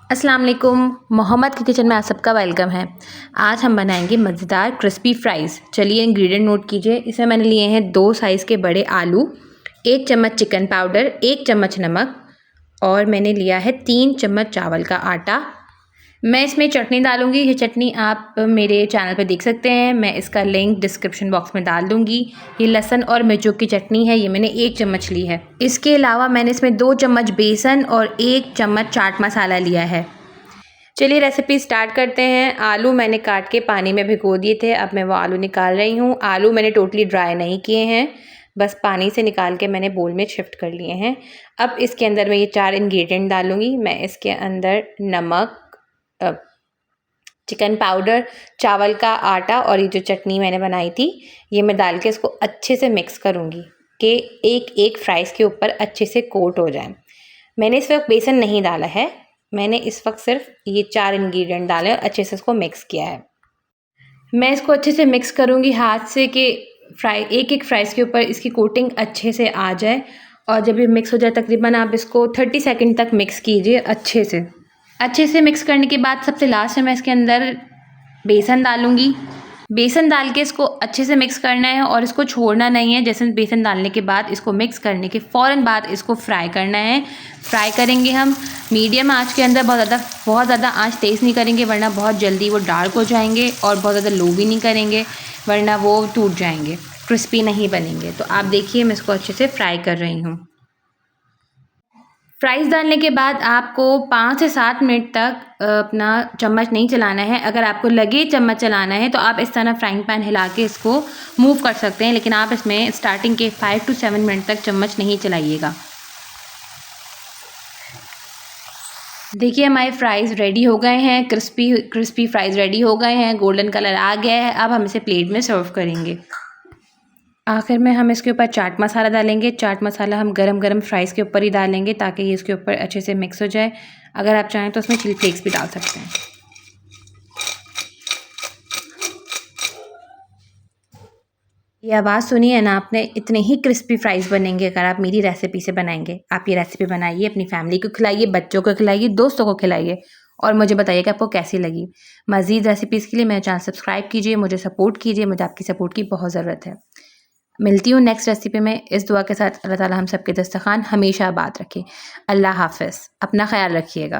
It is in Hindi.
अस्सलाम वालेकुम। मोहम्मद की किचन में आप सबका वेलकम है। आज हम बनाएंगे मज़ेदार क्रिस्पी फ्राइज़। चलिए इंग्रेडिएंट नोट कीजिए। इसमें मैंने लिए हैं 2 साइज़ के बड़े आलू, 1 चम्मच चिकन पाउडर, 1 चम्मच नमक और मैंने लिया है 3 चम्मच चावल का आटा। मैं इसमें चटनी डालूँगी। ये चटनी आप मेरे चैनल पे देख सकते हैं। मैं इसका लिंक डिस्क्रिप्शन बॉक्स में डाल दूँगी। ये लहसुन और मिर्चों की चटनी है। ये मैंने 1 चम्मच ली है। इसके अलावा मैंने इसमें 2 चम्मच बेसन और 1 चम्मच चाट मसाला लिया है। चलिए रेसिपी स्टार्ट करते हैं। आलू मैंने काट के पानी में भिगो दिए थे। अब मैं वो आलू निकाल रही हूँ। आलू मैंने टोटली ड्राई नहीं किए हैं, बस पानी से निकाल के मैंने बोल में शिफ्ट कर लिए हैं। अब इसके अंदर मैं ये 4 इंग्रेडिएंट डालूँगी। मैं इसके अंदर नमक, चिकन पाउडर, चावल का आटा और ये जो चटनी मैंने बनाई थी ये मैं डाल के इसको अच्छे से मिक्स करूँगी कि एक फ्राइज़ के ऊपर अच्छे से कोट हो जाए। मैंने इस वक्त बेसन नहीं डाला है, मैंने इस वक्त सिर्फ ये 4 इंग्रेडिएंट डाले और अच्छे से इसको मिक्स किया है। मैं इसको अच्छे से मिक्स करूँगी हाथ से कि एक फ्राइज़ के ऊपर इसकी कोटिंग अच्छे से आ जाए। और जब ये मिक्स हो जाए तकरीबन आप इसको 30 सेकंड तक मिक्स कीजिए अच्छे से मिक्स करने के बाद सबसे लास्ट में मैं इसके अंदर बेसन डालूँगी। बेसन डाल के इसको अच्छे से मिक्स करना है और इसको छोड़ना नहीं है। जैसे बेसन डालने के बाद इसको मिक्स करने के फ़ौरन बाद इसको फ्राई करना है। फ्राई करेंगे हम मीडियम आंच के अंदर। बहुत ज़्यादा आंच तेज़ नहीं करेंगे वरना बहुत जल्दी वो डार्क हो जाएंगे, और बहुत ज़्यादा लो भी नहीं करेंगे वरना वो टूट जाएंगे, क्रिस्पी नहीं बनेंगे। तो आप देखिए मैं इसको अच्छे से फ्राई कर रही हूँ। फ्राइज़ डालने के बाद आपको 5 से 7 मिनट तक अपना चम्मच नहीं चलाना है। अगर आपको लगे चम्मच चलाना है तो आप इस तरह फ्राइंग पैन हिला के इसको मूव कर सकते हैं, लेकिन आप इसमें स्टार्टिंग के 5 to 7 मिनट तक चम्मच नहीं चलाइएगा। देखिए हमारे फ्राइज़ रेडी हो गए हैं, क्रिस्पी फ्राइज़ रेडी हो गए हैं, गोल्डन कलर आ गया है। अब हम इसे प्लेट में सर्व करेंगे। आखिर में हम इसके ऊपर चाट मसाला डालेंगे। चाट मसाला हम गरम फ्राइज़ के ऊपर ही डालेंगे ताकि ये इसके ऊपर अच्छे से मिक्स हो जाए। अगर आप चाहें तो उसमें चिली फ्लेक्स भी डाल सकते हैं। ये आवाज़ सुनी है ना आपने, इतने ही क्रिस्पी फ्राइज़ बनेंगे अगर आप मेरी रेसिपी से बनाएंगे। आप ये रेसिपी बनाइए, अपनी फैमिली को खिलाइए, बच्चों को खिलाइए, दोस्तों को खिलाइए और मुझे बताइए कि आपको कैसी लगी। मज़ीद रेसिपीज़ के लिए मेरा चैनल सब्सक्राइब कीजिए, मुझे सपोर्ट कीजिए। मुझे आपकी सपोर्ट की बहुत ज़रूरत है। मिलती हूँ नेक्स्ट रेसिपी में। इस दुआ के साथ अल्लाह ताला हम सबके दस्तरखान हमेशा आबाद रखे। अल्लाह हाफ़िज़। अपना ख्याल रखिएगा।